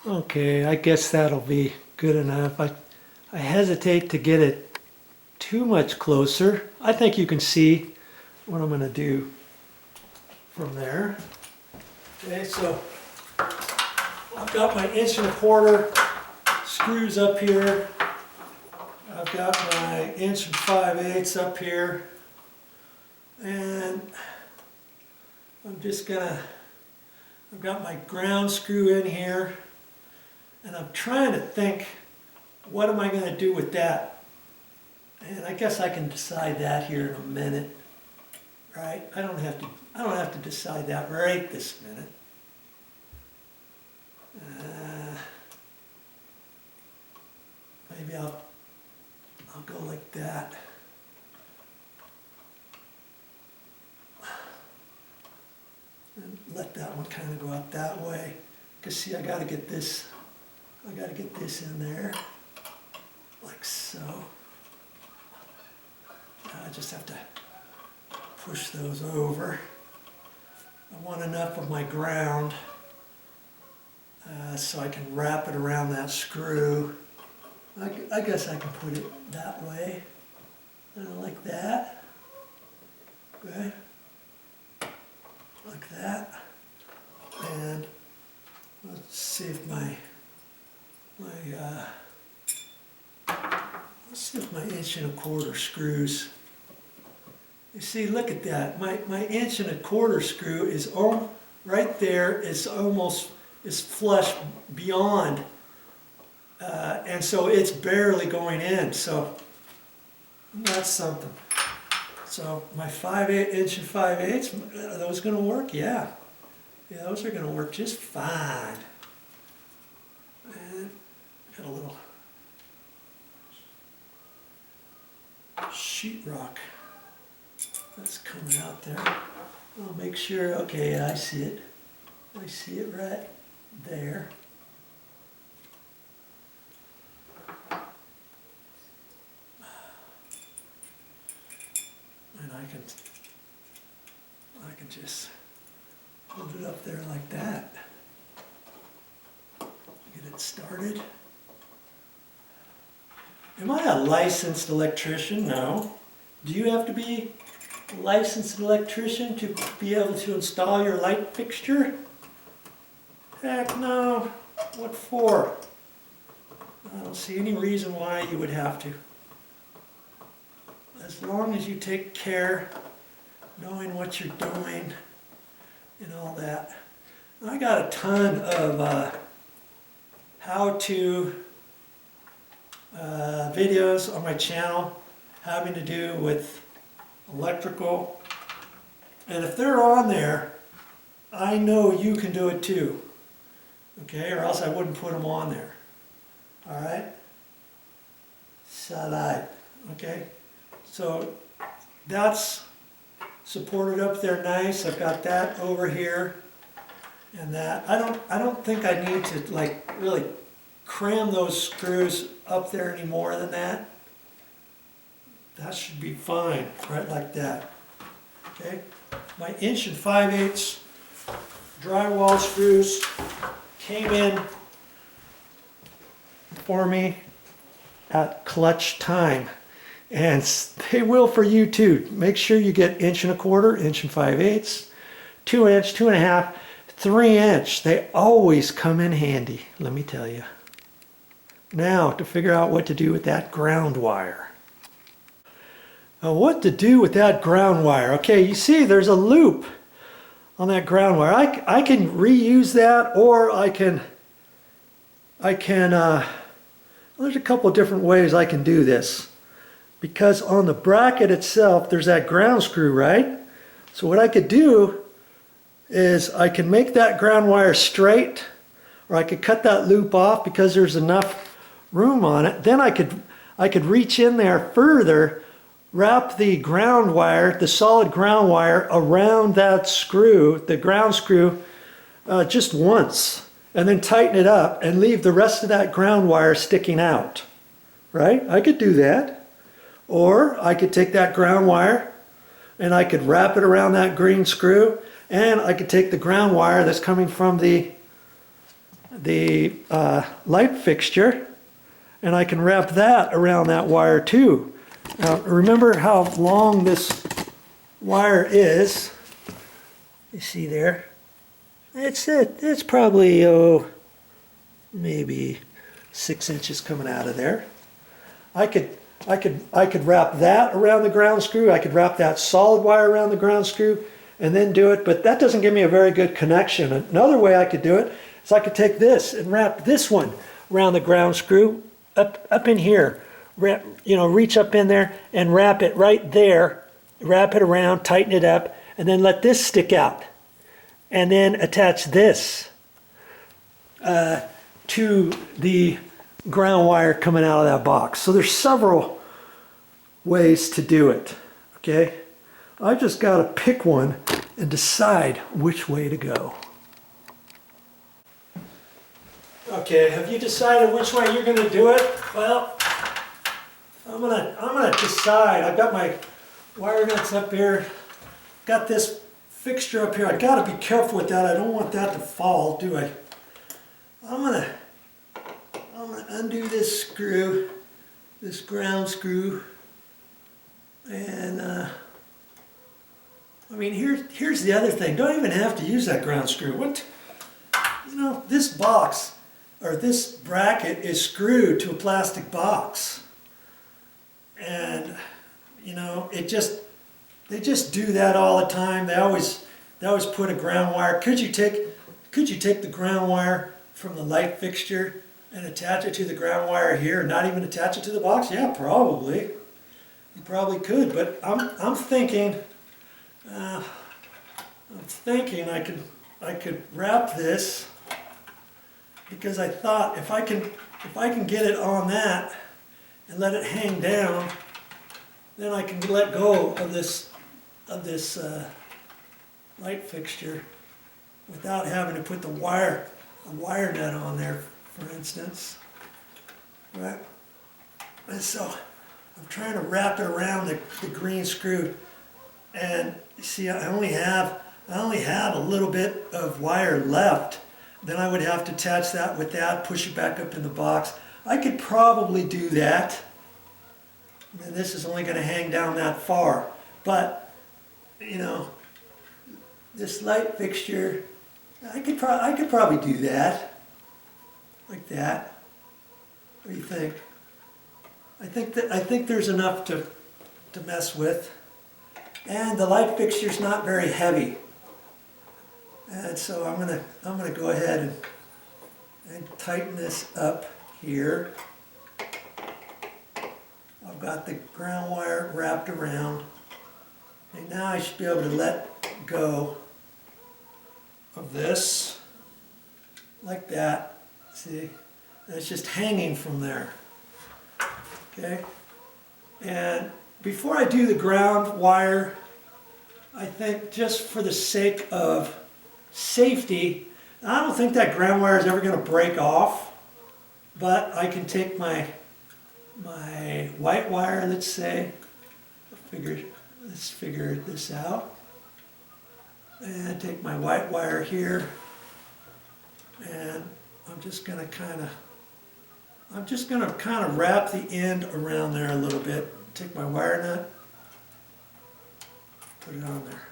Okay, I guess that'll be good enough. I hesitate to get it too much closer. I think you can see what I'm going to do from there. Okay, so I've got my 1¼ screws up here. I've got my 1 5/8 up here. And I've got my ground screw in here. And I'm trying to think, what am I going to do with that? And I guess I can decide that here in a minute, right? I don't have to decide that right this minute. Maybe I'll go like that. And let that one kind of go out that way. Because see, I got to get this in there, like so. I just have to push those over. I want enough of my ground so I can wrap it around that screw. I guess I can put it that way, like that. Okay, like that. And let's see if my 1¼ screws. You see, look at that. My 1¼ screw is right there. Is flush beyond, and so it's barely going in. So that's something. So my 1 5/8, are those going to work? Yeah, those are going to work just fine. And got a little sheetrock that's coming out there. I'll make sure. Okay, I see it. I see it right there. And I can just hold it up there like that. Get it started. Am I a licensed electrician? No. Do you have to be a licensed electrician to be able to install your light fixture? Heck no. What for? I don't see any reason why you would have to. As long as you take care, knowing what you're doing and all that. I got a ton of how-to videos on my channel having to do with electrical. And if they're on there, I know you can do it too. Okay, or else I wouldn't put them on there. Alright? Salad. Okay? So that's supported up there nice. I've got that over here and that. I don't think I need to like really cram those screws up there any more than that. That should be fine, right like that. Okay? My 1 5/8 drywall screws came in for me at clutch time. And they will for you too. Make sure you get 1 1/4, 1 5/8, 2 inch, 2.5, 3 inch. They always come in handy, let me tell you. Now, to figure out what to do with that ground wire. Now, what to do with that ground wire? Okay, you see there's a loop on that ground wire. I can reuse that, or there's a couple of different ways I can do this. Because on the bracket itself, there's that ground screw, right? So what I could do is I can make that ground wire straight, or I could cut that loop off because there's enough room on it. Then I could reach in there further, wrap the ground wire, the solid ground wire, around that screw, the ground screw, just once, and then tighten it up and leave the rest of that ground wire sticking out, right? I could do that. Or I could take that ground wire and I could wrap it around that green screw, and I could take the ground wire that's coming from the the light fixture, and I can wrap that around that wire too. Now, remember how long this wire is. You see there? It's probably, maybe 6 inches coming out of there. I could wrap that around the ground screw. I could wrap that solid wire around the ground screw and then do it, but that doesn't give me a very good connection. Another way I could do it is I could take this and wrap this one around the ground screw up in here. Reach up in there and wrap it right there, wrap it around, tighten it up, and then let this stick out. And then attach this to the ground wire coming out of that box. So there's several ways to do it, okay? I just got to pick one and decide which way to go. Okay, have you decided which way you're going to do it? Well, I'm gonna decide. I've got my wire nuts up here, got this fixture up here. I got to be careful with that. I don't want that to fall, do I? I'm gonna undo this screw, this ground screw, and I mean, here's the other thing. Don't even have to use that ground screw. This box or this bracket is screwed to a plastic box, and they just do that all the time. They always put a ground wire. Could you take the ground wire from the light fixture and attach it to the ground wire here and not even attach it to the box? Yeah, probably. You probably could, but I'm thinking I could wrap this, because I thought if I can get it on that and let it hang down, then I can let go of this light fixture without having to put a wire nut on there, for instance. Right? And so I'm trying to wrap it around the green screw, and you see I only have a little bit of wire left. Then I would have to attach that with that, push it back up in the box. I could probably do that. And this is only going to hang down that far. But, this light fixture, I could probably do that. Like that. What do you think? I think there's enough to mess with. And the light fixture's not very heavy. And so I'm gonna go ahead and tighten this up here. I've got the ground wire wrapped around, and now I should be able to let go of this like that. See, and it's just hanging from there. Okay, and before I do the ground wire, I think just for the sake of safety, I don't think that ground wire is ever going to break off, but I can take my white wire, let's say, let's figure this out, and take my white wire here, and I'm just going to kind of wrap the end around there a little bit. Take my wire nut, put it on there.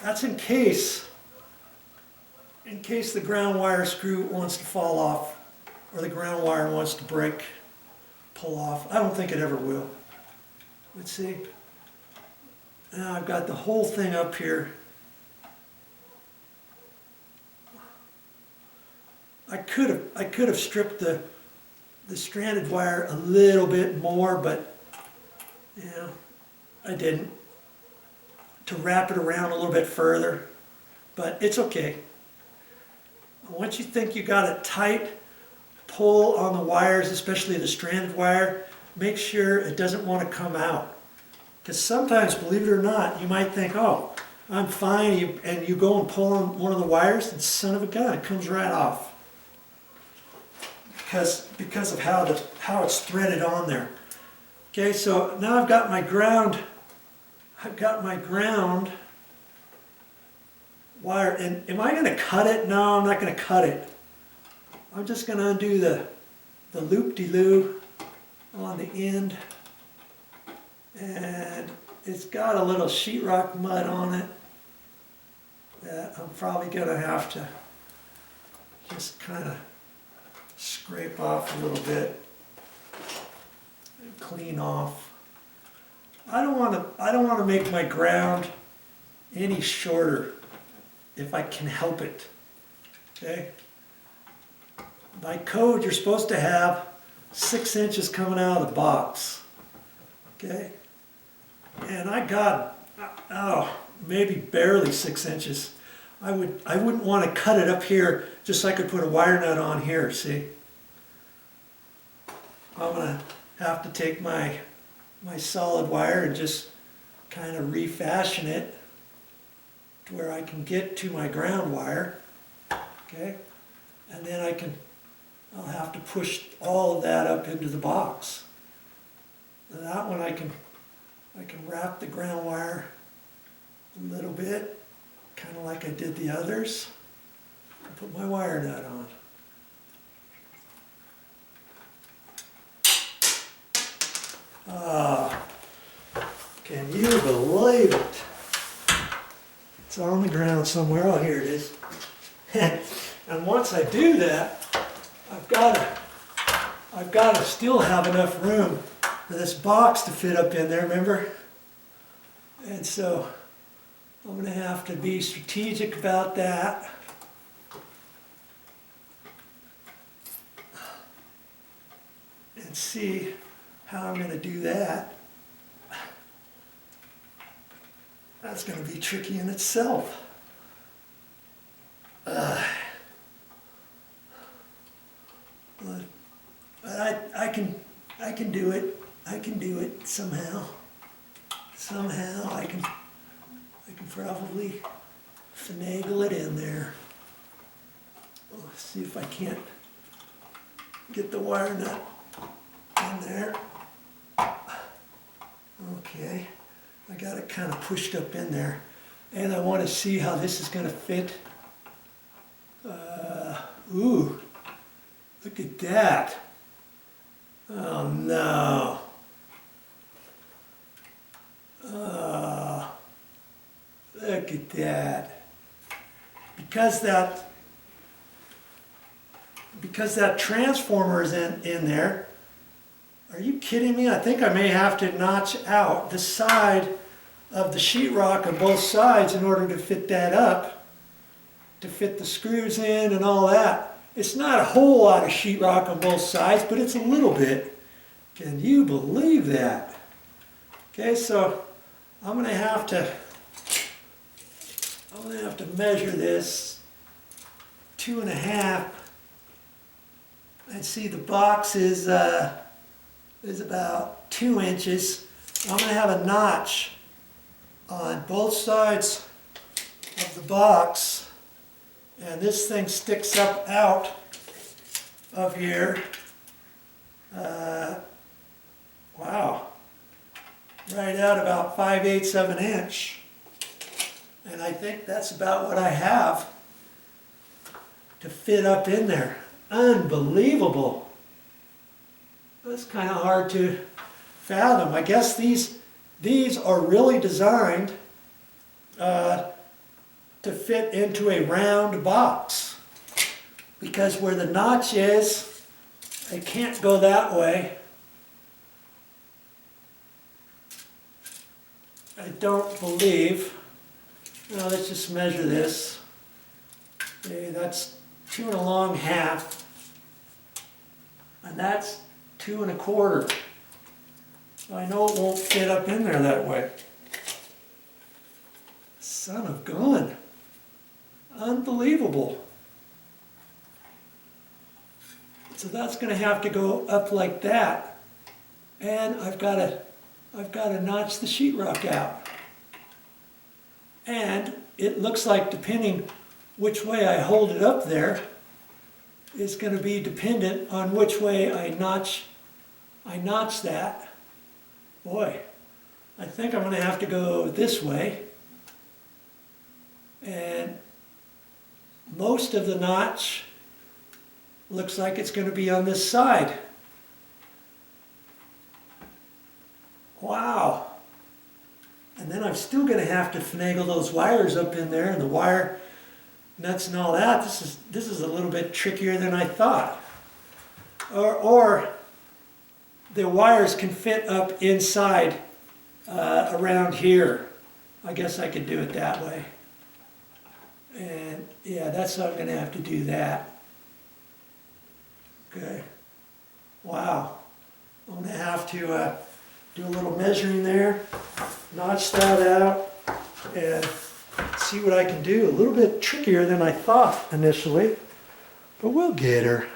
That's in case the ground wire screw wants to fall off, or the ground wire wants to pull off. I don't think it ever will. Let's see. Now I've got the whole thing up here. I could have stripped the stranded wire a little bit more, but I didn't, to wrap it around a little bit further, but it's okay. Once you think you got it tight, pull on the wires, especially the stranded wire. Make sure it doesn't want to come out. Because sometimes, believe it or not, you might think, oh, I'm fine, and you go and pull on one of the wires, and son of a gun, it comes right off. Because of how it's threaded on there. Okay, so now I've got my ground wire, and am I going to cut it? No, I'm not going to cut it. I'm just going to undo the loop-de-loo on the end. And it's got a little sheetrock mud on it that I'm probably going to have to just kind of scrape off a little bit and clean off. I don't want to make my ground any shorter if I can help it. Okay? By code, you're supposed to have 6 inches coming out of the box. Okay? And I got, maybe barely 6 inches. I wouldn't want to cut it up here just so I could put a wire nut on here, see? I'm going to have to take my solid wire and just kind of refashion it to where I can get to my ground wire, okay? And then I'll have to push all of that up into the box. And that one I can wrap the ground wire a little bit, kind of like I did the others, and put my wire nut on. Can you believe it? It's on the ground somewhere. Oh, here it is. And once I do that, I've got to still have enough room for this box to fit up in there, remember? And so I'm going to have to be strategic about that. And see how I'm going to do that. That's going to be tricky in itself. But I can do it. I can do it somehow. Somehow I can probably finagle it in there. Let's see if I can't get the wire nut in there. Okay, I got it kind of pushed up in there, and I want to see how this is going to fit. Ooh, look at that. Oh no. Oh, look at that. Because that transformer is in there. Are you kidding me? I think I may have to notch out the side of the sheetrock on both sides in order to fit that up, to fit the screws in and all that. It's not a whole lot of sheetrock on both sides, but it's a little bit. Can you believe that? Okay, so I'm going to have to measure this 2.5. And see, the box is about 2 inches. I'm going to have a notch on both sides of the box, and this thing sticks up out of here. Wow, right out about 5/8 of an inch, and I think that's about what I have to fit up in there. Unbelievable. That's kind of hard to fathom. I guess these are really designed to fit into a round box, because where the notch is, I can't go that way. I don't believe. Now let's just measure this. Okay, that's 2 1/2, and that's 2 1/4. I know it won't fit up in there that way. Son of gun. Unbelievable. So that's going to have to go up like that. And I've got to notch the sheetrock out. And it looks like, depending which way I hold it up there, is going to be dependent on which way I notch that. Boy, I think I'm going to have to go this way. And most of the notch looks like it's going to be on this side. Wow. And then I'm still going to have to finagle those wires up in there and the wire nuts and all that. This is a little bit trickier than I thought. Or the wires can fit up inside around here. I guess I could do it that way. And yeah, that's how I'm going to have to do that. Okay. Wow. I'm going to have to do a little measuring there, notch that out, and see what I can do. A little bit trickier than I thought initially, but we'll get her.